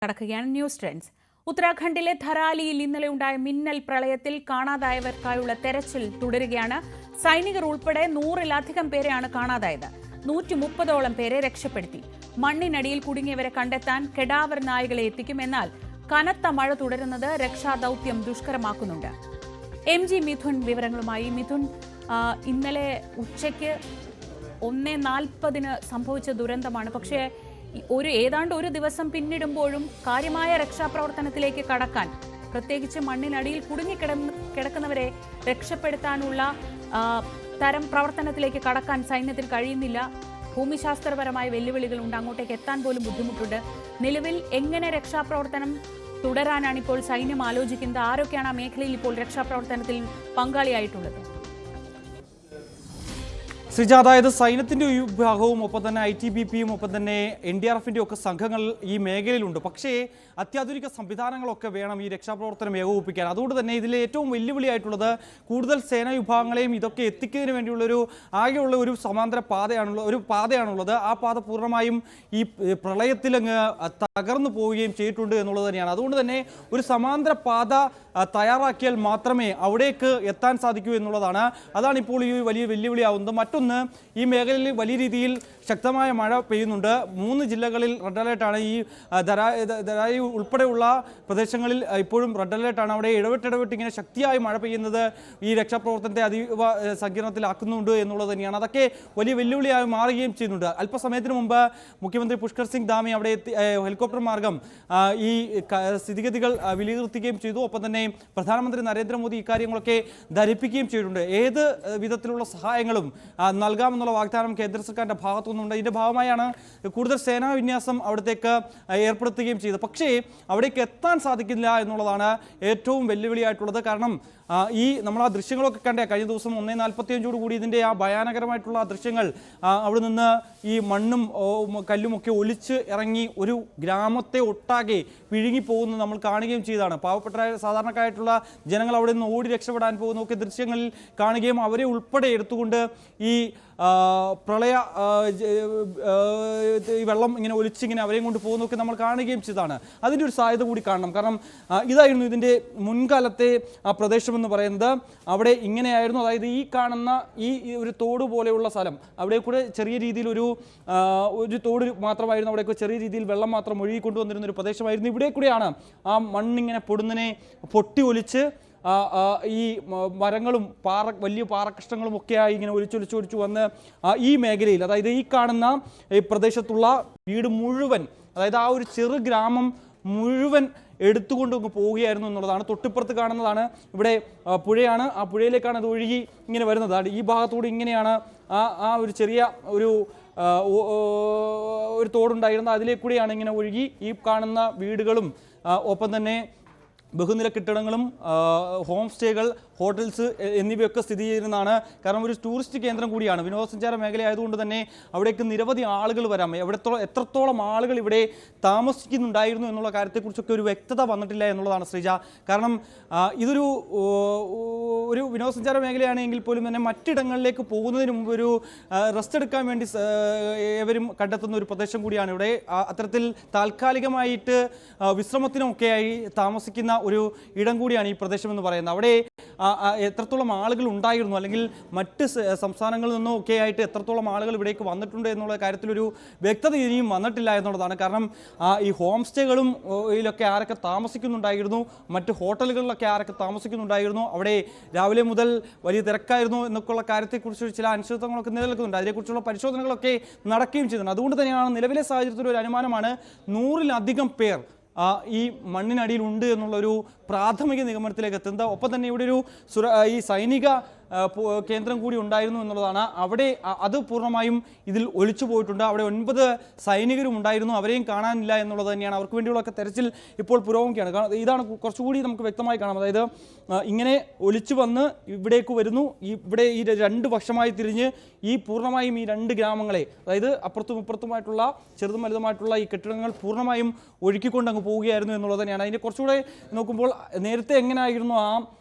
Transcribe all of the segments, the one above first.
കടക്കുകയാണ് news trends. ഉത്തരാഖണ്ഡിലെ ധരാലിയിൽ ഇന്നലെ ഉണ്ടായ മിന്നൽ പ്രളയത്തിൽ കാണാതായവർക്കായുള്ള തെരച്ചിൽ തുടരുകയാണ്. സൈനികർ ഉൾപ്പെടെ 100-ലധികം പേരെയാണ് കാണാതായത്. 130ഓളം പേരെ രക്ഷപ്പെടുത്തി. മണ്ണിനടിയിൽ കുടുങ്ങിയവരെ കണ്ടെത്താൻ കെഡാവർ നായകളെ എത്തിക്കും. എന്നാൽ കനത്ത മഴ തുടരുന്നത് രക്ഷാദൌത്യം ദുഷ്കരമാക്കുന്നുണ്ട്. MG മിഥുൻ വിവരങ്ങളുമായി. മിഥുൻ, ഇന്നലെ ഉച്ചയ്ക്ക് 1:40 സംഭവിച്ച ദുരന്തമാണ്. പക്ഷേ ഏതാണ്ട് ഒരു ദിവസം പിന്നിടുമ്പോഴും കാര്യമായ രക്ഷാപ്രവർത്തനത്തിലേക്ക് കടക്കാൻ, പ്രത്യേകിച്ച് മണ്ണിനടിയിൽ കുടുങ്ങിക്കിടക്കുന്നവരെ രക്ഷപ്പെടുത്താനുള്ള തരം പ്രവർത്തനത്തിലേക്ക് കടക്കാൻ സൈന്യത്തിന് കഴിയുന്നില്ല. ഭൂമിശാസ്ത്രപരമായ വെല്ലുവിളികളുണ്ട്, അങ്ങോട്ടേക്ക് എത്താൻ പോലും ബുദ്ധിമുട്ടുണ്ട്. നിലവിൽ എങ്ങനെ രക്ഷാപ്രവർത്തനം തുടരാനാണ് ഇപ്പോൾ സൈന്യം ആലോചിക്കുന്നത്? ആരൊക്കെയാണ് ആ മേഖലയിൽ ഇപ്പോൾ രക്ഷാപ്രവർത്തനത്തിൽ പങ്കാളിയായിട്ടുള്ളത്? ശ്രീജ, അതായത് സൈന്യത്തിൻ്റെ വിഭാഗവും ഒപ്പം തന്നെ ITBPയും ഒപ്പം തന്നെ NDRFിൻ്റെ ഒക്കെ സംഘങ്ങൾ ഈ മേഖലയിലുണ്ട്. പക്ഷേ അത്യാധുനിക സംവിധാനങ്ങളൊക്കെ വേണം ഈ രക്ഷാപ്രവർത്തനം ഏകോപിപ്പിക്കാൻ. അതുകൊണ്ട് തന്നെ ഇതിലെ ഏറ്റവും വെല്ലുവിളിയായിട്ടുള്ളത് കൂടുതൽ സേനാ വിഭാഗങ്ങളെയും ഇതൊക്കെ എത്തിക്കുന്നതിന് വേണ്ടിയുള്ളൊരു ആകെയുള്ള ഒരു സമാന്തര പാതയാണുള്ളത്. ആ പാത പൂർണ്ണമായും ഈ പ്രളയത്തിലങ്ങ് തകർന്നു പോവുകയും ചെയ്തിട്ടുണ്ട് എന്നുള്ളത് തന്നെയാണ്. അതുകൊണ്ട് തന്നെ ഒരു സമാന്തര പാത തയ്യാറാക്കിയാൽ മാത്രമേ അവിടേക്ക് എത്താൻ സാധിക്കൂ എന്നുള്ളതാണ്. അതാണ് ഇപ്പോൾ ഈ വലിയ വെല്ലുവിളിയാവുന്നത്. മറ്റൊന്ന്, ഈ മേഖലയിൽ വലിയ രീതിയിൽ ശക്തമായ മഴ പെയ്യുന്നുണ്ട്. 3 ജില്ലകളിൽ റെഡ് അലേർട്ടാണ്. ഈ ധരായി ഉൾപ്പെടെയുള്ള പ്രദേശങ്ങളിൽ ഇപ്പോഴും റെഡ് അലേർട്ടാണ്. അവിടെ ഇടവിട്ട് ഇങ്ങനെ ശക്തിയായി മഴ പെയ്യുന്നത് ഈ രക്ഷാപ്രവർത്തനത്തെ അതീവ സങ്കീർണത്തിലാക്കുന്നുണ്ട് എന്നുള്ളത് തന്നെയാണ്. അതൊക്കെ വലിയ വെല്ലുവിളിയായി മാറുകയും ചെയ്യുന്നുണ്ട്. അല്പസമയത്തിന് മുമ്പ് മുഖ്യമന്ത്രി പുഷ്കർ സിംഗ് ധാമി അവിടെ എത്തി ഹെലികോപ്റ്റർ മാർഗം ഈ സ്ഥിതിഗതികൾ വിലയിരുത്തുകയും ചെയ്തു. ഒപ്പം തന്നെ പ്രധാനമന്ത്രി നരേന്ദ്രമോദി ഇക്കാര്യങ്ങളൊക്കെ ധരിപ്പിക്കുകയും ചെയ്തിട്ടുണ്ട്. ഏത് വിധത്തിലുള്ള സഹായങ്ങളും നൽകാമെന്നുള്ള വാഗ്ദാനം കേന്ദ്ര സർക്കാരിൻ്റെ ഭാഗത്തുനിന്നുണ്ട്. ഇതിൻ്റെ ഭാഗമായാണ് കൂടുതൽ സേനാ വിന്യാസം അവിടത്തേക്ക് ഏർപ്പെടുത്തുകയും ചെയ്തത്. പക്ഷേ അവിടേക്ക് എത്താൻ സാധിക്കില്ല എന്നുള്ളതാണ് ഏറ്റവും വെല്ലുവിളിയായിട്ടുള്ളത്. കാരണം നമ്മൾ ആ ദൃശ്യങ്ങളൊക്കെ കണ്ടേ, കഴിഞ്ഞ ദിവസം 1:45 കൂടി ഇതിൻ്റെ ആ ഭയാനകരമായിട്ടുള്ള ദൃശ്യങ്ങൾ അവിടെ നിന്ന് ഈ മണ്ണും കല്ലുമൊക്കെ ഒലിച്ച് ഇറങ്ങി ഒരു ഗ്രാമത്തെ ഒട്ടാകെ വിഴുങ്ങിപ്പോകുന്നത് നമ്മൾ കാണുകയും ചെയ്തതാണ്. പാവപ്പെട്ട സാധാരണക്കാരായിട്ടുള്ള ജനങ്ങൾ അവിടെ നിന്ന് ഓടി രക്ഷപ്പെടാൻ പോകുന്നതൊക്കെ ദൃശ്യങ്ങളിൽ കാണുകയും അവരെ ഉൾപ്പെടെ എടുത്തുകൊണ്ട് ഈ പ്രളയ വെള്ളം ഇങ്ങനെ ഒലിച്ചിങ്ങനെ അവരെയും കൊണ്ട് പോകുന്നതൊക്കെ നമ്മൾ കാണുകയും ചെയ്തതാണ്. അതിൻ്റെ ഒരു സാധ്യത കൂടി കാണണം. കാരണം ഇതായിരുന്നു ഇതിൻ്റെ മുൻകാലത്തെ ആ പ്രദേശമെന്ന് പറയുന്നത്. അവിടെ ഇങ്ങനെയായിരുന്നു. അതായത് ഈ കാണുന്ന ഈ ഒരു തോട് പോലെയുള്ള സ്ഥലം, അവിടെ കൂടെ ചെറിയ രീതിയിൽ ഒരു തോട് മാത്രമായിരുന്നു. അവിടെയൊക്കെ ചെറിയ രീതിയിൽ വെള്ളം മാത്രം ഒഴുകിക്കൊണ്ടുവന്നിരുന്ന ഒരു പ്രദേശമായിരുന്നു. ഇവിടെ കൂടെയാണ് ആ മണ്ണിങ്ങനെ പൊട്ടി ഒലിച്ച് ഈ മരങ്ങളും വലിയ പാറക്കഷ്ണങ്ങളും ഒക്കെയായി ഇങ്ങനെ ഒലിച്ചൊലിച്ച് വന്ന് ഈ മേഖലയിൽ, അതായത് ഈ കാണുന്ന ഈ പ്രദേശത്തുള്ള വീട് മുഴുവൻ, അതായത് ആ ഒരു ചെറു ഗ്രാമം മുഴുവൻ എടുത്തുകൊണ്ട് പോവുകയായിരുന്നു എന്നുള്ളതാണ്. തൊട്ടിപ്പുറത്ത് കാണുന്നതാണ് ഇവിടെ പുഴയാണ്. ആ പുഴയിലേക്കാണ് ഇത് ഒഴുകി ഇങ്ങനെ വരുന്നത്. ഈ ഭാഗത്തൂടെ ഇങ്ങനെയാണ് ആ ഒരു ചെറിയ ഒരു തോടുണ്ടായിരുന്നത്. അതിലേക്കൂടെയാണ് ഇങ്ങനെ ഒഴുകി ഈ കാണുന്ന വീടുകളും ഒപ്പം തന്നെ ബഹുനില കെട്ടിടങ്ങളും ഹോം സ്റ്റേകൾ, ഹോട്ടൽസ് എന്നിവയൊക്കെ സ്ഥിതി ചെയ്യുന്നതാണ്. കാരണം ഒരു ടൂറിസ്റ്റ് കേന്ദ്രം കൂടിയാണ്, വിനോദസഞ്ചാര മേഖല ആയതുകൊണ്ട് തന്നെ അവിടേക്ക് നിരവധി ആളുകൾ വരാം. എത്രത്തോളം ആളുകൾ ഇവിടെ താമസിക്കുന്നുണ്ടായിരുന്നു എന്നുള്ള കാര്യത്തെക്കുറിച്ചൊക്കെ ഒരു വ്യക്തത വന്നിട്ടില്ല എന്നുള്ളതാണ് ശ്രീജ. കാരണം ഇതൊരു വിനോദസഞ്ചാര മേഖലയാണെങ്കിൽ പോലും തന്നെ മറ്റിടങ്ങളിലേക്ക് പോകുന്നതിന് മുമ്പ് ഒരു റെസ്റ്റ് എടുക്കാൻ വേണ്ടി ഏവരും കണ്ടെത്തുന്ന ഒരു പ്രദേശം കൂടിയാണ് ഇവിടെ. അത്തരത്തിൽ താൽക്കാലികമായിട്ട് വിശ്രമത്തിനുമൊക്കെയായി താമസിക്കുന്ന ഒരു ഇടം കൂടിയാണ് ഈ പ്രദേശം എന്ന് പറയുന്നത്. അവിടെ എത്രത്തോളം ആളുകൾ ഉണ്ടായിരുന്നു, അല്ലെങ്കിൽ മറ്റ് സംസ്ഥാനങ്ങളിൽ നിന്നും ഒക്കെ ആയിട്ട് എത്രത്തോളം ആളുകൾ ഇവിടേക്ക് വന്നിട്ടുണ്ട് എന്നുള്ള കാര്യത്തിലൊരു വ്യക്തത ഇനിയും വന്നിട്ടില്ല എന്നുള്ളതാണ്. കാരണം ഈ ഹോം സ്റ്റേകളും ഇതിലൊക്കെ ആരൊക്കെ താമസിക്കുന്നുണ്ടായിരുന്നു, മറ്റ് ഹോട്ടലുകളിലൊക്കെ ആരൊക്കെ താമസിക്കുന്നുണ്ടായിരുന്നു, അവിടെ രാവിലെ മുതൽ വലിയ തിരക്കായിരുന്നു എന്നൊക്കെയുള്ള കാര്യത്തെക്കുറിച്ച് ചില അനിശ്ചിതത്വങ്ങളൊക്കെ നിലനിൽക്കുന്നുണ്ട്. അതിനെക്കുറിച്ചുള്ള പരിശോധനകളൊക്കെ നടക്കുകയും ചെയ്യുന്നുണ്ട്. അതുകൊണ്ട് തന്നെയാണ് നിലവിലെ സാഹചര്യത്തിൽ ഒരു അനുമാനമാണ് 100-ലധികം പേർ ഈ മണ്ണിനടിയിലുണ്ട് എന്നുള്ളൊരു പ്രാഥമിക നിഗമനത്തിലേക്ക് എത്തുന്നത്. ഒപ്പം തന്നെ ഇവിടെ ഈ സൈനിക കേന്ദ്രം കൂടി ഉണ്ടായിരുന്നു എന്നുള്ളതാണ്. അവിടെ അത് പൂർണ്ണമായും ഇതിൽ ഒലിച്ചു പോയിട്ടുണ്ട്. അവിടെ 9 സൈനികരും ഉണ്ടായിരുന്നു, അവരെയും കാണാനില്ല എന്നുള്ളത് തന്നെയാണ്. അവർക്ക് വേണ്ടിയുള്ളൊക്കെ തെരച്ചിൽ ഇപ്പോൾ പുരോഗമിക്കുകയാണ്. കാരണം ഇതാണ് കുറച്ചുകൂടി നമുക്ക് വ്യക്തമായി കാണാം. അതായത് ഇങ്ങനെ ഒലിച്ചു വന്ന് ഇവിടേക്ക് വരുന്നു. ഇവിടെ ഈ 2 പക്ഷമായി തിരിഞ്ഞ് ഈ പൂർണ്ണമായും ഈ 2 ഗ്രാമങ്ങളെ, അതായത് അപ്പുറത്തും ഇപ്പുറത്തുമായിട്ടുള്ള ചെറുതും വലുതുമായിട്ടുള്ള ഈ കെട്ടിടങ്ങൾ പൂർണ്ണമായും ഒഴുക്കിക്കൊണ്ട് അങ്ങ് പോവുകയായിരുന്നു എന്നുള്ളത് തന്നെയാണ്. അതിൻ്റെ കുറച്ചുകൂടെ നോക്കുമ്പോൾ നേരത്തെ എങ്ങനെയായിരുന്നു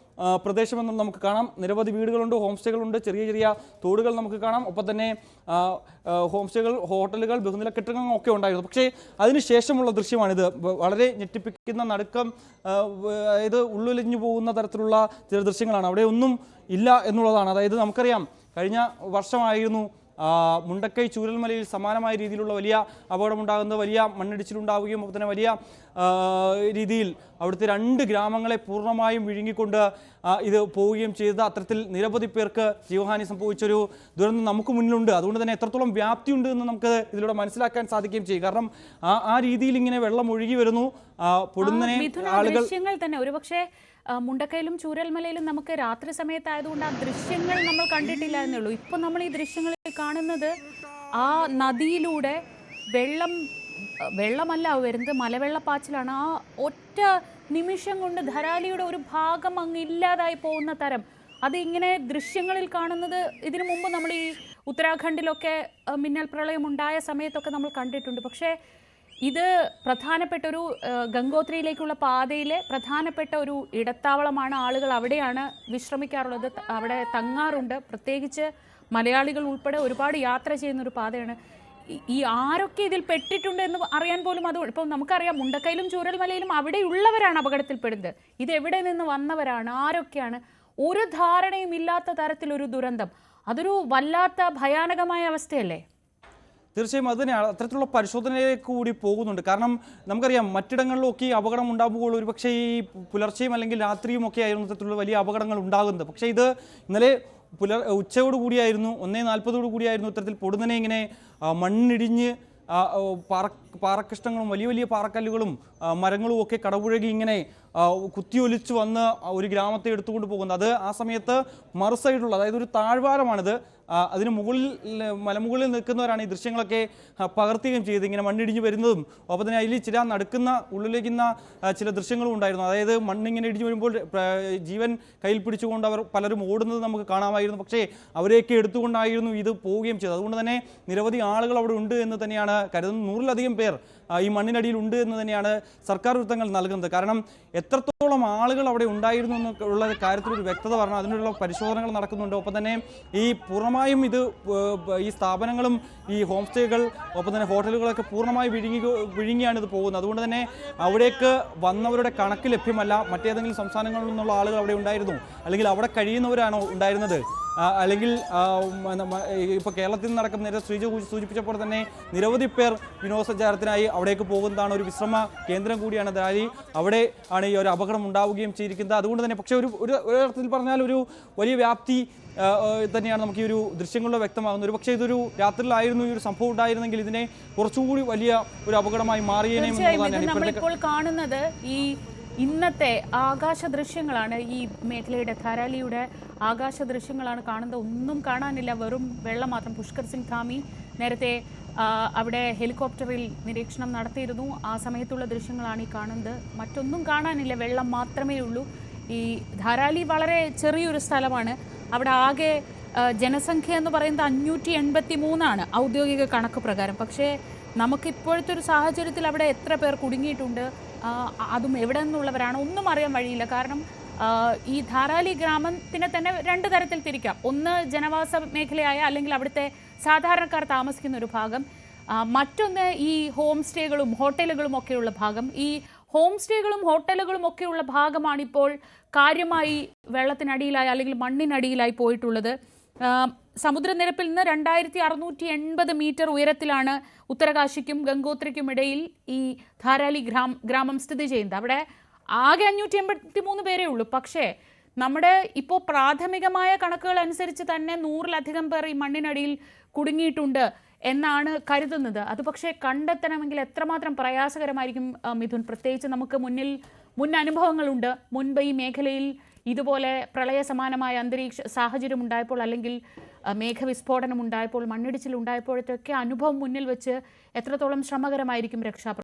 പ്രദേശമെന്നും നമുക്ക് കാണാം. നിരവധി വീടുകളുണ്ട്, ഹോം സ്റ്റേകളുണ്ട്, ചെറിയ ചെറിയ തോടുകൾ നമുക്ക് കാണാം. ഒപ്പം തന്നെ ഹോം സ്റ്റേകൾ, ഹോട്ടലുകൾ, ബഹുനില കെട്ടിടങ്ങൾ ഒക്കെ ഉണ്ടായിരുന്നു. പക്ഷേ അതിനുശേഷമുള്ള ദൃശ്യമാണിത്. വളരെ ഞെട്ടിപ്പിക്കുന്ന നടുക്കം, ഇത് ഉള്ളുലിഞ്ഞു പോകുന്ന തരത്തിലുള്ള ചില ദൃശ്യങ്ങളാണ്. അവിടെ ഒന്നും ഇല്ല എന്നുള്ളതാണ്. അതായത് നമുക്കറിയാം, കഴിഞ്ഞ വർഷമായിരുന്നു മുണ്ടക്കൈ ചൂരൽമലയിൽ സമാനമായ രീതിയിലുള്ള വലിയ അപകടമുണ്ടാകുന്നത്. വലിയ മണ്ണിടിച്ചിലുണ്ടാവുകയും ഒപ്പം തന്നെ വലിയ രീതിയിൽ അവിടുത്തെ 2 ഗ്രാമങ്ങളെ പൂർണ്ണമായും വിഴുങ്ങിക്കൊണ്ട് ഇത് പോവുകയും ചെയ്ത അത്തരത്തിൽ നിരവധി പേർക്ക് ജീവഹാനി സംഭവിച്ചൊരു ദുരന്തം നമുക്ക് മുന്നിലുണ്ട്. അതുകൊണ്ട് തന്നെ എത്രത്തോളം വ്യാപ്തിയുണ്ട് എന്ന് നമുക്ക് ഇതിലൂടെ മനസ്സിലാക്കാൻ സാധിക്കുകയും ചെയ്യും. കാരണം ആ രീതിയിൽ ഇങ്ങനെ വെള്ളം ഒഴുകി വരുന്നു. പൊടുന്നനെ ആളുകൾ തന്നെ ഒരുപക്ഷെ മുണ്ടക്കയിലും ചൂരൽമലയിലും നമുക്ക് രാത്രി സമയത്തായതുകൊണ്ട് ആ ദൃശ്യങ്ങൾ നമ്മൾ കണ്ടിട്ടില്ല എന്നുള്ളൂ. ഇപ്പൊ നമ്മൾ ഈ ദൃശ്യങ്ങളിൽ കാണുന്നത് ആ നദിയിലൂടെ വെള്ളമല്ല വരുന്നത്, മലവെള്ളപ്പാച്ചിലാണ്. ആ ഒറ്റ നിമിഷം കൊണ്ട് ധരാലിയുടെ ഒരു ഭാഗം അങ്ങ് ഇല്ലാതായി പോകുന്ന തരം അത് ഇങ്ങനെ ദൃശ്യങ്ങളിൽ കാണുന്നത് ഇതിനു മുമ്പ് നമ്മൾ ഈ ഉത്തരാഖണ്ഡിലൊക്കെ മിന്നൽ പ്രളയം ഉണ്ടായ സമയത്തൊക്കെ നമ്മൾ കണ്ടിട്ടുണ്ട്. പക്ഷേ ഇത് പ്രധാനപ്പെട്ട ഒരു ഗംഗോത്രിയിലേക്കുള്ള പാതയിലെ പ്രധാനപ്പെട്ട ഒരു ഇടത്താവളമാണ്. ആളുകൾ അവിടെയാണ് വിശ്രമിക്കാറുള്ളത്, അവിടെ തങ്ങാറുണ്ട്. പ്രത്യേകിച്ച് മലയാളികൾ ഉൾപ്പെടെ ഒരുപാട് യാത്ര ചെയ്യുന്ന ഒരു പാതയാണ്. ഈ ആരൊക്കെ ഇതിൽ പെട്ടിട്ടുണ്ട് എന്ന് അറിയാൻ പോലും അത് ഇപ്പം നമുക്കറിയാം, മുണ്ടക്കയിലും ചൂരൽമലയിലും അവിടെയുള്ളവരാണ് അപകടത്തിൽപ്പെടുന്നത്. ഇത് എവിടെ നിന്ന് വന്നവരാണ്, ആരൊക്കെയാണ്, ഒരു ധാരണയും ഇല്ലാത്ത തരത്തിലൊരു ദുരന്തം. അതൊരു വല്ലാത്ത ഭയാനകമായ അവസ്ഥയല്ലേ? തീർച്ചയായും അത് തന്നെയാണ്. അത്തരത്തിലുള്ള പരിശോധനയിലേക്ക് കൂടി പോകുന്നുണ്ട്. കാരണം നമുക്കറിയാം, മറ്റിടങ്ങളിലൊക്കെ ഈ അപകടം ഉണ്ടാകുമ്പോൾ ഒരുപക്ഷെ ഈ പുലർച്ചെയും അല്ലെങ്കിൽ രാത്രിയും ഒക്കെ ആയിരുന്നു ഇത്തരത്തിലുള്ള വലിയ അപകടങ്ങൾ ഉണ്ടാകുന്നത്. പക്ഷേ ഇത് ഇന്നലെ ഉച്ചയോടുകൂടിയായിരുന്നു, 1:40 ഇത്തരത്തിൽ പൊടുന്നനെ ഇങ്ങനെ മണ്ണിടിഞ്ഞ് പാറക്കഷ്ണങ്ങളും വലിയ വലിയ പാറക്കല്ലുകളും മരങ്ങളും ഒക്കെ കടപുഴകി ഇങ്ങനെ കുത്തിയൊലിച്ച് വന്ന് ഒരു ഗ്രാമത്തെ എടുത്തുകൊണ്ട് പോകുന്നത്. അത് ആ സമയത്ത് മറു സൈഡിലുള്ള, അതായത് ഒരു താഴ്വാരമാണിത്, അതിന് മുകളിൽ മലമുകളിൽ നിൽക്കുന്നവരാണ് ഈ ദൃശ്യങ്ങളൊക്കെ പകർത്തുകയും ചെയ്ത് ഇങ്ങനെ മണ്ണിടിഞ്ഞ് വരുന്നതും ഒപ്പം തന്നെ അതിൽ ചില നടക്കുന്ന ഉള്ളിലേക്കുന്ന ചില ദൃശ്യങ്ങളും ഉണ്ടായിരുന്നു. അതായത് മണ്ണിങ്ങനെ ഇടിഞ്ഞു വരുമ്പോൾ ജീവൻ കയ്യിൽ പിടിച്ചുകൊണ്ട് അവർ പലരും ഓടുന്നത് നമുക്ക് കാണാമായിരുന്നു. പക്ഷേ അവരെയൊക്കെ എടുത്തുകൊണ്ടായിരുന്നു ഇത് പോവുകയും ചെയ്തത്. അതുകൊണ്ട് തന്നെ നിരവധി ആളുകൾ അവിടെ ഉണ്ട് എന്ന് തന്നെയാണ് കരുതുന്നത്. 100-ലധികം പേർ ഈ മണ്ണിനടിയിൽ ഉണ്ട് എന്ന് തന്നെയാണ് സർക്കാർ വൃത്തങ്ങൾ നൽകുന്നത്. കാരണം എത്രത്തോളം ആളുകൾ അവിടെ ഉണ്ടായിരുന്നു എന്നുള്ള കാര്യത്തിലൊരു വ്യക്തത പറഞ്ഞാൽ അതിനുള്ള പരിശോധനകൾ നടക്കുന്നുണ്ട്. ഒപ്പം തന്നെ ഈ പൂർണ്ണമായും ഇത് ഈ സ്ഥാപനങ്ങളും ഈ ഹോം സ്റ്റേകൾ ഒപ്പം തന്നെ ഹോട്ടലുകളൊക്കെ പൂർണ്ണമായി വിഴുങ്ങിയാണ് ഇത് പോകുന്നത്. അതുകൊണ്ട് തന്നെ അവിടേക്ക് വന്നവരുടെ കണക്ക് ലഭ്യമല്ല. മറ്റേതെങ്കിലും സംസ്ഥാനങ്ങളിൽ നിന്നുള്ള ആളുകൾ അവിടെ ഉണ്ടായിരുന്നു, അല്ലെങ്കിൽ അവിടെ കഴിയുന്നവരാണോ ഉണ്ടായിരുന്നത്, അല്ലെങ്കിൽ ഇപ്പോൾ കേരളത്തിൽ നിന്ന് നടക്കുന്ന നേരെ ശ്രീജ സൂചിപ്പിച്ചപ്പോൾ തന്നെ നിരവധി പേർ വിനോദസഞ്ചാരത്തിനായി അവിടേക്ക് പോകുന്നതാണ്. ഒരു വിശ്രമ കേന്ദ്രം കൂടിയാണ് ധാരാലി. അവിടെ ആണ് ഈ ഒരു അപകടം ഉണ്ടാവുകയും ചെയ്തിരിക്കുന്നത്. അതുകൊണ്ട് തന്നെ പക്ഷേ ഒരു അർത്ഥത്തിൽ പറഞ്ഞാൽ ഒരു വലിയ വ്യാപ്തി തന്നെയാണ് നമുക്ക് ഈ ഒരു ദൃശ്യങ്ങളിലൂടെ വ്യക്തമാകുന്നത്. ഒരു പക്ഷേ ഇതൊരു രാത്രിയിലായിരുന്നു ഈ ഒരു സംഭവം ഉണ്ടായിരുന്നെങ്കിൽ ഇതിനെ കുറച്ചുകൂടി വലിയ ഒരു അപകടമായി മാറിയേനെപ്പോൾ കാണുന്നത്. ഈ ഇന്നത്തെ ആകാശ ദൃശ്യങ്ങളാണ്, ഈ മേഖലയുടെ ധാരാലിയുടെ ആകാശ ദൃശ്യങ്ങളാണ് കാണുന്നത്. ഒന്നും കാണാനില്ല, വെറും വെള്ളം മാത്രം. പുഷ്കർ സിംഗ് ധാമി നേരത്തെ അവിടെ ഹെലികോപ്റ്ററിൽ നിരീക്ഷണം നടത്തിയിരുന്നു. ആ സമയത്തുള്ള ദൃശ്യങ്ങളാണ് ഈ കാണുന്നത്. മറ്റൊന്നും കാണാനില്ല, വെള്ളം മാത്രമേ ഉള്ളൂ. ഈ ധാരാലി വളരെ ചെറിയൊരു സ്ഥലമാണ്. അവിടെ ആകെ ജനസംഖ്യ എന്ന് പറയുന്നത് 583 ഔദ്യോഗിക കണക്ക് പ്രകാരം. പക്ഷേ നമുക്കിപ്പോഴത്തെ ഒരു സാഹചര്യത്തിൽ അവിടെ എത്ര പേർ കുടുങ്ങിയിട്ടുണ്ട്, അതും എവിടെ നിന്നുള്ളവരാണ്, ഒന്നും അറിയാൻ വഴിയില്ല. കാരണം ഈ ധാരാലി ഗ്രാമത്തിനെ തന്നെ 2 തരത്തിൽ തിരിക്കാം. ഒന്ന് ജനവാസ മേഖലയായ അല്ലെങ്കിൽ അവിടുത്തെ സാധാരണക്കാർ താമസിക്കുന്ന ഒരു ഭാഗം, മറ്റൊന്ന് ഈ ഹോം സ്റ്റേകളും ഹോട്ടലുകളും ഒക്കെയുള്ള ഭാഗം. ഈ ഹോം സ്റ്റേകളും ഹോട്ടലുകളും ഒക്കെയുള്ള ഭാഗമാണിപ്പോൾ കാര്യമായി വെള്ളത്തിനടിയിലായി അല്ലെങ്കിൽ മണ്ണിനടിയിലായി പോയിട്ടുള്ളത്. സമുദ്രനിരപ്പിൽ നിന്ന് 2680 മീറ്റർ ഉയരത്തിലാണ് ഉത്തരകാശിക്കും ഗംഗോത്രിക്കും ഇടയിൽ ഈ ധാരാലി ഗ്രാമം സ്ഥിതി ചെയ്യുന്നത്. അവിടെ ആകെ 583 പേരേ ഉള്ളൂ. പക്ഷേ നമ്മുടെ ഇപ്പോൾ പ്രാഥമികമായ കണക്കുകൾ അനുസരിച്ച് തന്നെ 100-ലധികം പേർ ഈ മണ്ണിനടിയിൽ കുടുങ്ങിയിട്ടുണ്ട് എന്നാണ് കരുതുന്നത്. അത് പക്ഷേ കണ്ടെത്തണമെങ്കിൽ എത്രമാത്രം പ്രയാസകരമായിരിക്കും മിഥുൻ? പ്രത്യേകിച്ച് നമുക്ക് മുൻ അനുഭവങ്ങളുണ്ട്. മുൻപ് ഈ മേഖലയിൽ ഇതുപോലെ പ്രളയ സമാനമായ അന്തരീക്ഷ സാഹചര്യം ഉണ്ടായപ്പോൾ അല്ലെങ്കിൽ മേഘവിസ്ഫോടനം ഉണ്ടായപ്പോൾ മണ്ണിടിച്ചിൽ ഉണ്ടായപ്പോഴത്തൊക്കെ അനുഭവം മുന്നിൽ വെച്ച് എത്രത്തോളം ശ്രമകരമായിരിക്കും രക്ഷാപ്രവർത്തനം?